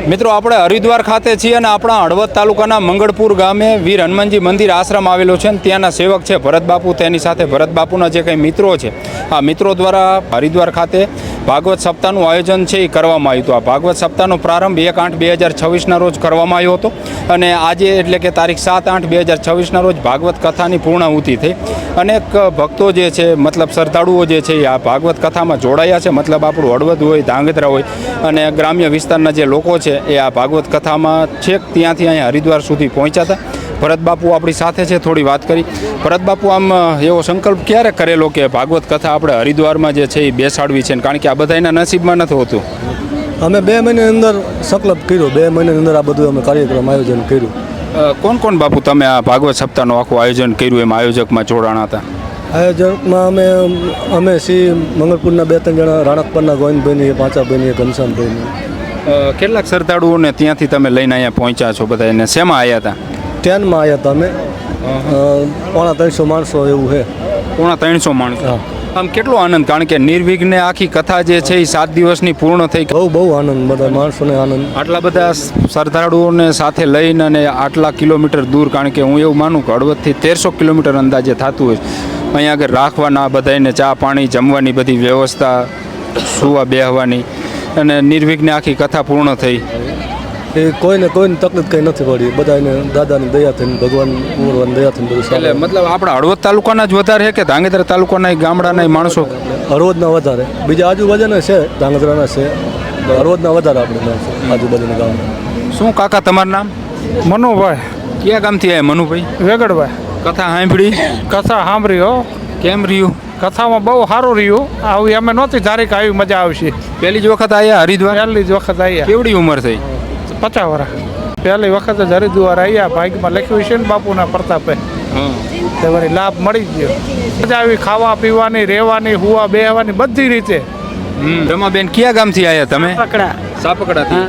મિત્રો આપણે હરિદ્વાર ખાતે છીએ અને આપણા હળવદ તાલુકાના મંગળપુર ગામે વીર હનુમાનજી મંદિર આશ્રમ આવેલો છે અને ત્યાંના સેવક છે ભરતબાપુ, તેની સાથે ભરતબાપુના જે કંઈ મિત્રો છે આ મિત્રો દ્વારા હરિદ્વાર ખાતે ભાગવત સપ્તાહનું આયોજન છે એ કરવામાં આવ્યું હતું। આ ભાગવત સપ્તાહનો પ્રારંભ 1/8/2026ના રોજ કરવામાં આવ્યો હતો અને આજે એટલે કે તારીખ 7/8/2026ના રોજ ભાગવત કથાની પૂર્ણાહુતિ થઈ। અનેક ભક્તો જે છે મતલબ શ્રદ્ધાળુઓ જે છે એ આ ભાગવત કથામાં જોડાયા છે। મતલબ આપણું હળવદ હોય, ધાંગધ્રા હોય અને ગ્રામ્ય વિસ્તારના જે લોકો છે એ આ ભાગવત કથામાં છેક ત્યાંથી અહીંયા હરિદ્વાર સુધી પહોંચ્યા હતા। ભરતબાપુ આપણી સાથે છે, થોડી વાત કરી। ભરતબાપુ, આમ એવો સંકલ્પ ક્યારે કરેલો કે ભાગવત કથા આપણે હરિદ્વારમાં જે છે એ બેસાડવી છે, કારણ કે આ બધાના નસીબમાં નથી હોતું? અમે 2 મહિનાની અંદર સંકલ્પ કર્યો, 2 મહિનાની અંદર આ બધું અમે કાર્યક્રમ આયોજન કર્યું। કોણ કોણ બાપુ તમે આ ભાગવત સપ્તાહનું આખું આયોજન કર્યું, એમાં આયોજકમાં જોડાણા હતા? આયોજકમાં અમે મંગળપુરના 2-3 જણા, રાણકપરના ગોવિંદભાઈની, પાંચાભાઈની, ઘનશ્યામભાઈની। કેટલાક શ્રદ્ધાળુઓને ત્યાંથી તમે લઈને અહીંયા પહોંચ્યા છો બધા, એને શેમાં આવ્યા હતા? ટ્રેનમાં આવ્યા હતા અમે, 350 માણસો એવું છે। 350 માણસો? આમ કેટલો આનંદ, કારણ કે નિર્વિઘ્ને આખી કથા જે છે એ 7 દિવસની પૂર્ણ થઈ। બહુ આનંદ, બધા માણસોને આનંદ। આટલા બધા શ્રદ્ધાળુઓને સાથે લઈને અને આટલા કિલોમીટર દૂર, કારણ કે હું એવું માનું કે હળવદથી 1300 કિલોમીટર અંદાજે થતું હોય, અહીંયા આગળ રાખવાના બધાને ચા પાણી જમવાની બધી વ્યવસ્થા, સુવા બેહવાની, અને નિર્વિઘ્ને આખી કથા પૂર્ણ થઈ। એ કોઈને તકલીફ કંઈ નથી પડી, બધાને દાદાની દયા થઈને, ભગવાન ઉમરવાની દયા થઈને બધું એટલે મતલબ આપણા હળવદ તાલુકાના જ વધારે છે કે ધાંગધ્રા તાલુકાના ગામડાના માણસો? હળવદના વધારે, બીજા આજુબાજુના છે, ધાંગધ્રાના છે, હળવદના વધારે આપણે માણસો આજુબાજુના ગામના। શું કાકા તમારું નામ? મનુભાઈ। કયા ગામથી આવ્યા મનુભાઈ? વેગડભાઈ। કથા સાંભળી? કથા સાંભળી હો। કેમ રહ્યું? કથામાં બહુ સારું રહ્યું। આવી અમે નહોતી ધારી કે આવી મજા આવશે। પહેલી જ વખત આવ્યા હરિદ્વાર? પહેલી જ વખત આવ્યા। કેવડી ઉંમર થઈ? 50 વર્ષ। પહેલી વખત જ હરિદ્વાર આવ્યા, ભાગ્યમાં લખ્યું છે ને બાપુના પ્રતાપે, તે વળી લાભ મળી ગયો। મજા આવી, ખાવા પીવાની, રહેવાની, હુવા બેહવાની બધી રીતે। રમાબેન, કયા ગામથી આવ્યા તમે? સાપકડાથી।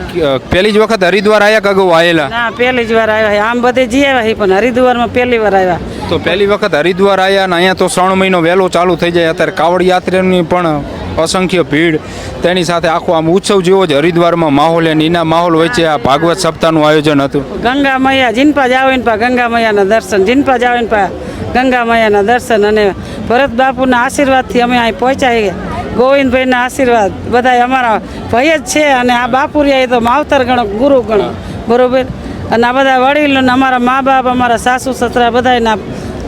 પહેલી જ વખત હરિદ્વાર આવ્યા કે અગાઉ આવેલા? ના, પહેલી જ વાર આવ્યા। આમ બધે જઈ આવ્યા પણ હરિદ્વારમાં પહેલી વાર આવ્યા। તો પહેલી વખત હરિદ્વાર આવ્યા ને અહીંયા તો 3 મહિનો વહેલો ચાલુ થઈ જાય। અત્યારે કાવડ યાત્રાની પણ અસંખ્ય ભીડ, તેની સાથે આખો આમ ઉત્સવ જેવો જ હરિદ્વારમાં માહોલ, અને એના માહોલ વચ્ચે આ ભાગવત સપ્તાહનું આયોજન હતું। ગંગા મૈયા જીનપા જાવ ને પા ગંગા મૈયાના દર્શન, જીનપા જાવ ને પા ગંગા મૈયાના દર્શન, અને ભરત બાપુના આશીર્વાદથી અમે અહીં પહોંચાઈ। ગોવિંદભાઈના આશીર્વાદ બધા અમારા ભય જ છે, અને આ બાપુરિયા તો માવતર ગણો, ગુરુ ગણો, બરોબર। અને આ બધા વડીલો ને અમારા મા બાપ, અમારા સાસુ સસરા બધાના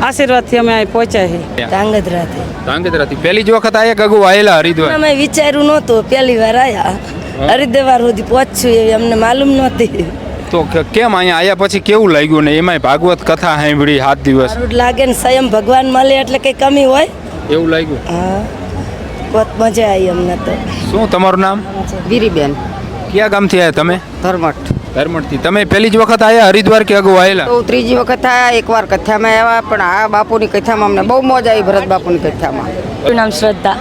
આશીર્વાદથી અમે અહીં પહોંચ્યા। ધાંગધ્રાથી પહેલી જ વખત આવ્યા કે અગાઉ આવેલા હરિદ્વાર? અમે વિચાર્યું નહોતું, પહેલી વાર આવ્યા હરિદ્વાર સુધી પહોંચ્યું એવી અમને માલુમ નહોતી। તો કેમ અહીંયા આવ્યા પછી કેવું લાગ્યું ને એમાંય ભાગવત કથા સાંભળી 7 દિવસ? સારું લાગે ને, સ્વયં ભગવાન મળે એટલે કઈ કમી હોય એવું લાગ્યું? હા, બહુ મજા આવી અમને તો। શું તમારું નામ? વીરીબેન। કયા ગામથી આવ્યા તમે? ધર્મઠ। ધર્મઠથી। તમે પહેલી જ વખત આવ્યા હરિદ્વાર કે અગાઉ આવેલા? તો ત્રીજી વખત આવ્યા, એકવાર કથામાં આવ્યા, પણ આ બાપુની કથામાં અમને બહુ મોજ આવી, ભરત બાપુની કથામાં। નામ શ્રદ્ધા।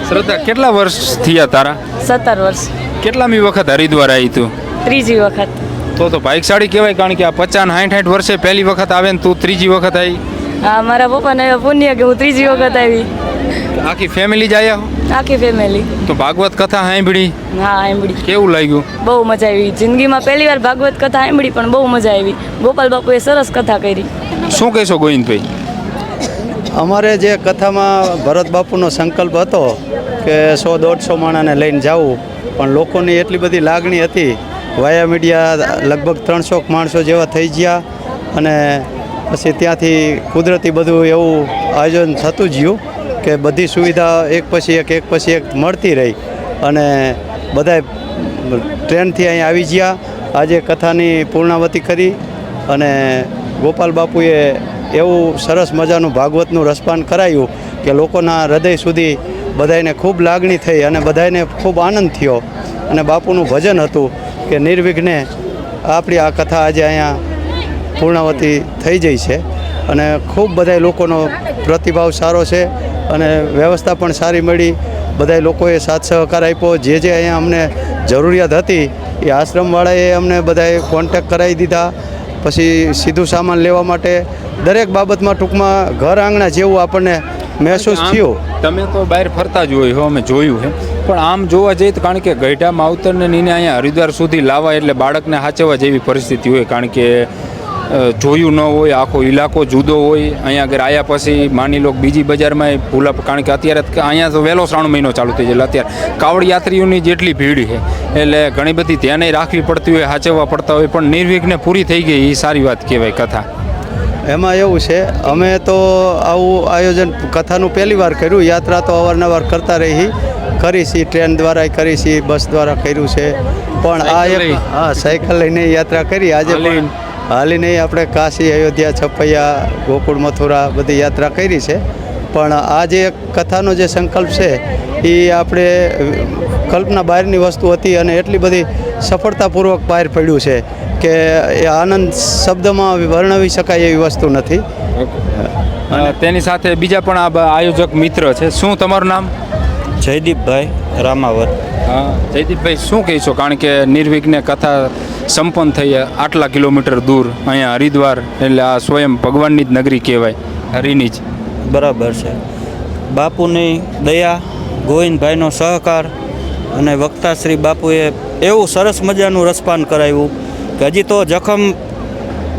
શ્રદ્ધા, કેટલા વર્ષ થયા તારા? 17 વર્ષ। કેટલામી વખત હરિદ્વાર આવી તું? ત્રીજી વખત। તો ભાગ્યશાળી કહેવાય, કારણ કે આ 50-60 વર્ષે પહેલી વખત આવે ને તું ત્રીજી વખત આવી? હા, મારા પપ્પાને પુણ્ય કે હું ત્રીજી વખત આવી। આખી ફેમિલી જ આવ્યા? આખી ફેમિલી। તો ભાગવત કથા સાંભળી? હા, સાંભળી। કેવું લાગ્યું? બહુ મજા આવી, જિંદગીમાં પહેલી વાર ભાગવત કથા સાંભળી, પણ બહુ મજા આવી। ગોપાલ બાપુએ સરસ કથા કરી। શું કહેશો ગોવિંદભાઈ? અમારે જે કથામાં ભરત બાપુનો સંકલ્પ હતો કે 100-150 માણસને લઈને જવું, પણ લોકોની એટલી બધી લાગણી હતી, વાયા મીડિયા લગભગ 300 માણસો જેવા થઈ ગયા, અને પછી ત્યાંથી કુદરતી બધું એવું આયોજન થતું ગયું કે બધી સુવિધા એક પછી એક મળતી રહી, અને બધા ટ્રેનથી અહીં આવી ગયા। આજે કથાની પૂર્ણાવતી કરી, અને ગોપાલ બાપુએ એવું સરસ મજાનું ભાગવતનું રસપાન કરાયું કે લોકોના હૃદય સુધી બધાને ખૂબ લાગણી થઈ, અને બધાને ખૂબ આનંદ થયો। અને બાપુનું ભજન હતું કે નિર્વિઘ્ને આપણી આ કથા આજે અહીંયા પૂર્ણાવતી થઈ જઈ છે, અને ખૂબ બધા લોકોનો પ્રતિભાવ સારો છે, અને વ્યવસ્થા પણ સારી મળી। બધા લોકોએ સાથ સહકાર આપ્યો। જે અહીંયા અમને જરૂરિયાત હતી એ આશ્રમવાળાએ અમને બધાએ કોન્ટેક્ટ કરાવી દીધા। પછી સીધું સામાન લેવા માટે દરેક બાબતમાં ટૂંકમાં ઘર આંગણા જેવું આપણને મહેસૂસ આમ થયું. તમે તો બહાર ફરતા જ હોય હો, અમે જોયું છે, પણ આમ જોવા જઈએ તો કારણ કે ગઈઢા માવતરને નીને અહીંયા હરિદ્વાર સુધી લાવવા એટલે બાળકને સાચવવા જેવી પરિસ્થિતિ હોય, કારણ કે જોયું ન હોય, આખો ઇલાકો જુદો હોય. અહીંયા આગળ આવ્યા પછી માની લો કે બીજી બજારમાં ભૂલા, કારણ કે અત્યારે અહીંયા તો વહેલો 3 મહિનો ચાલુ થઈ જાય, અત્યારે કાવડ યાત્રીઓની જેટલી ભીડ છે એટલે ઘણી બધી ધ્યાને રાખવી પડતી હોય, સાચવવા પડતા હોય, પણ નિર્વિઘ્ને પૂરી થઈ ગઈ એ સારી વાત કહેવાય કથા. એમાં એવું છે, અમે તો આવું આયોજન કથાનું પહેલી વાર કર્યું. યાત્રા તો અવારનવાર કરતા રહી કરી છે, ટ્રેન દ્વારા કરી છે, બસ દ્વારા કર્યું છે, પણ આ સાયકલ લઈ? હા, સાયકલ લઈને યાત્રા કરી. આજે પણ હાલીને આપણે કાશી, અયોધ્યા, છપૈયા, ગોકુળ, મથુરા બધી યાત્રા કરી છે. પણ આ જે કથાનો જે સંકલ્પ છે એ આપણે કલ્પના બહારની વસ્તુ હતી અને એટલી બધી સફળતાપૂર્વક બહાર પડ્યું છે કે એ આનંદ શબ્દમાં વર્ણવી શકાય એવી વસ્તુ નથી. તેની સાથે બીજા પણ આ આયોજક મિત્ર છે. શું તમારું નામ? જયદીપભાઈ રામાવત. હા, જયદીપભાઈ શું કહીશો, કારણ કે નિર્વિઘ્ને કથા સંપન્ન થઈ આટલા કિલોમીટર દૂર અહીંયા હરિદ્વાર, એટલે આ સ્વયં ભગવાનની જ નગરી કહેવાય, હરિની જ. બરાબર છે. બાપુની દયા, ગોવિંદભાઈનો સહકાર અને વક્તાશ્રી બાપુએ એવું સરસ મજાનું રસપાન કરાવ્યું કે હજી તો જખમ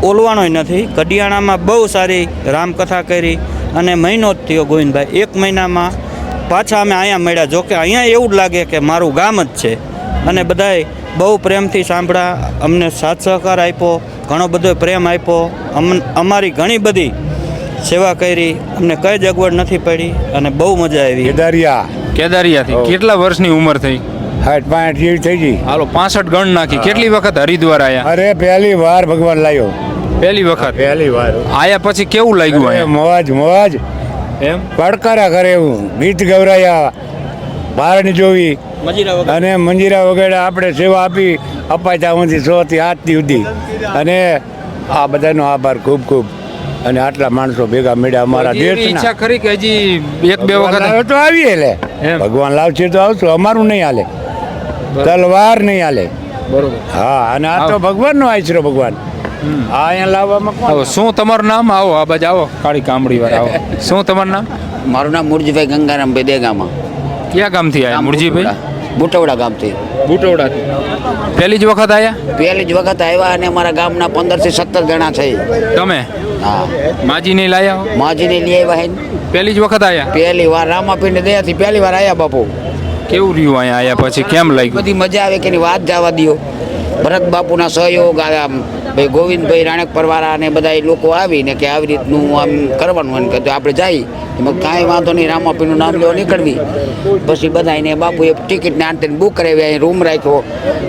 ઓલવાનોય નથી. કડિયાણામાં બહુ સારી રામકથા કરી અને મહિનો જ થયો ગોવિંદભાઈ, 1 મહિનામાં પાછા અમે અહીંયા મળ્યા. જોકે અહીંયા એવું જ લાગે કે મારું ગામ જ છે, અને બધાએ બહુ પ્રેમથી સાંભળ્યા, અમને સાથ સહકાર આપ્યો, ઘણો બધો પ્રેમ આપ્યો, અમારી ઘણી બધી સેવા કરી, અમને કંઈ જ અગવડ નથી પડી અને બહુ મજા આવી. કેદારિયાથી કેટલા વર્ષની ઉંમર થઈ? 65 જેવી થઈ ગઈ. હાલો 65 ગણ નાખી. કેટલી વખત હરિદ્વાર આયા? અરે પહેલી વાર ભગવાન લાવ્યો. પહેલી વખત પહેલી વાર આયા પછી કેવું લાગ્યું અરે અહીંયા? મોજ એમ પડકારા કરે એવું, ગીત ગવરાયા, બારણી જોવી અને મંજીરા વગેરે આપણે સેવા આપી અપાય ત્યાં સુધી 100 થી 8 સુધી. અને આ બધાનો આભાર ખૂબ ખૂબ. અને આટલા માણસો ભેગા મળ્યા અમારા એવી ઈચ્છા દેશના. ખરી કે હજી 1-2 વખત? આવે તો આવીએ લે, એમ. ભગવાન લાવશે તો આવશું, અમારું નહીં હાલે, તલવાર નહીં હાલે. બરોબર. હા, અને આ તો ભગવાનનો આશરો. ભગવાન આ અહીંયા લાવવામાં કોણ? આવો, શું તમારું નામ? આવો આ બાજુ આવો, કાળી કામડી વાર આવો. શું તમારું નામ? મારું નામ મુરજીભાઈ ગંગારામભાઈ દેગામાં. ક્યાં ગામથી આવ્યા મુરજીભાઈ? બુટવડા ગામથી. બુટોડાથી. પહેલી જ વખત આવ્યા? પહેલી જ વખત આવ્યા અને અમારા ગામના 15 થી 17 જણા છે. તમે હા, માજીને લાયા? માજીને લઈ આવ્યા હે. પહેલી જ વખત આવ્યા? પહેલી વાર રામાપીરની દયાથી પહેલી વાર આવ્યા બાપુ. કેવું રહ્યું અહીંયા આવ્યા પછી? કેમ લાગ્યું? બધી મજા આવે કે એની વાત જવા દો. ભરત બાપુના સહયોગ, ભાઈ ગોવિંદભાઈ રાણક પરવારા અને બધા લોકો આવીને કે આવી રીતનું આમ કરવાનું એમ કે આપણે જઈ એમાં કાંઈ વાંધો નહીં, રામાપીનું નામ લેવા નીકળવી. પછી બધાને બાપુએ ટિકિટને આંટીને બુક કરાવી, અહીં રૂમ રાખ્યો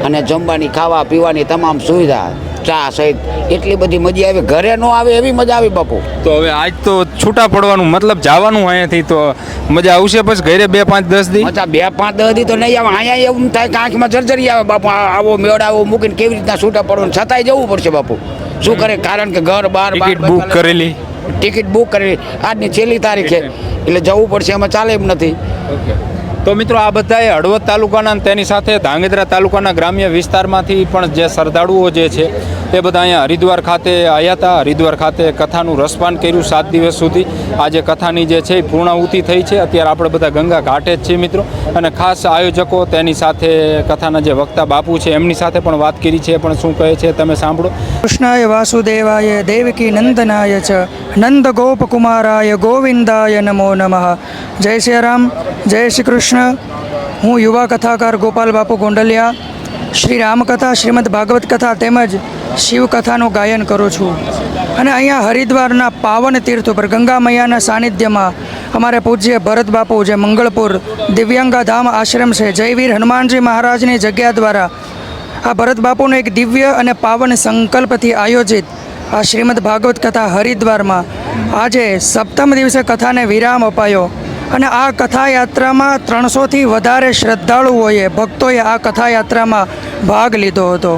અને જમવાની, ખાવા પીવાની તમામ સુવિધા, ચા સહિત એટલી બધી મજા આવી. ઘરે ન આવે એવી મજા આવી બાપુ. તો હવે આજ તો છૂટા પડવાનું, મતલબ જવાનું અહીંયાથી, તો મજા આવશે પછી ઘરે 2, 5, 10 દી? મજા 2, 5, 10 દી તો નહીં આવે. અહીંયા એવું થાય કે આંખમાં જર્જરી આવે બાપુ. આવો મેળાવો મૂકીને કેવી રીતના છૂટા પડવાનું, છતાંય જવું પડશે બાપુ. શું કરે, કારણ કે ઘર બહાર ટિકિટ બુક કરેલી? ટિકિટ બુક કરેલી, આજની છેલ્લી તારીખે, એટલે જવું પડશે, એમાં ચાલે એમ નથી. તો મિત્રો, આ બધાએ હળવદ તાલુકાના અને તેની સાથે ધાંગધ્રા તાલુકાના ગ્રામ્ય વિસ્તારમાંથી પણ જે શ્રદ્ધાળુઓ જે છે એ બધા અહીંયા હરિદ્વાર ખાતે આવ્યા હતા. હરિદ્વાર ખાતે કથાનું રસપાન કર્યું 7 દિવસ સુધી. આજે કથાની જે છે એ પૂર્ણાહુતિ થઈ છે. અત્યારે આપણે બધા ગંગા ઘાટે જ છીએ મિત્રો, અને ખાસ આયોજકો તેની સાથે કથાના જે વક્તા બાપુ છે એમની સાથે પણ વાત કરી છે. પણ શું કહે છે તમે સાંભળો. કૃષ્ણાય વાસુદેવાય દેવકી નંદનાય ચ નંદ ગોપકુમારાય ગોવિંદાય નમો નમઃ. જય શ્રી રામ, જય શ્રી કૃષ્ણ. હું યુવા કથાકાર ગોપાલ બાપુ ગોંડલિયા શ્રી રામકથા, શ્રીમદ ભાગવત કથા તેમજ શિવકથાનું ગાયન કરું છું. અને અહીંયા હરિદ્વારના પાવન તીર્થ ઉપર ગંગા મૈયાના સાનિધ્યમાં અમારે પૂજ્ય ભરત બાપુ જે મંગળપુર દિવ્યાંગા ધામ આશ્રમ છે, જયવીર હનુમાનજી મહારાજની જગ્યા દ્વારા આ ભરત બાપુનો એક દિવ્ય અને પાવન સંકલ્પથી આયોજિત આ શ્રીમદ ભાગવત કથા હરિદ્વારમાં આજે 7મ દિવસે કથાને વિરામ અપાયો. અને આ કથાયાત્રામાં 300થી વધારે શ્રદ્ધાળુઓએ, ભક્તોએ આ કથાયાત્રામાં ભાગ લીધો હતો.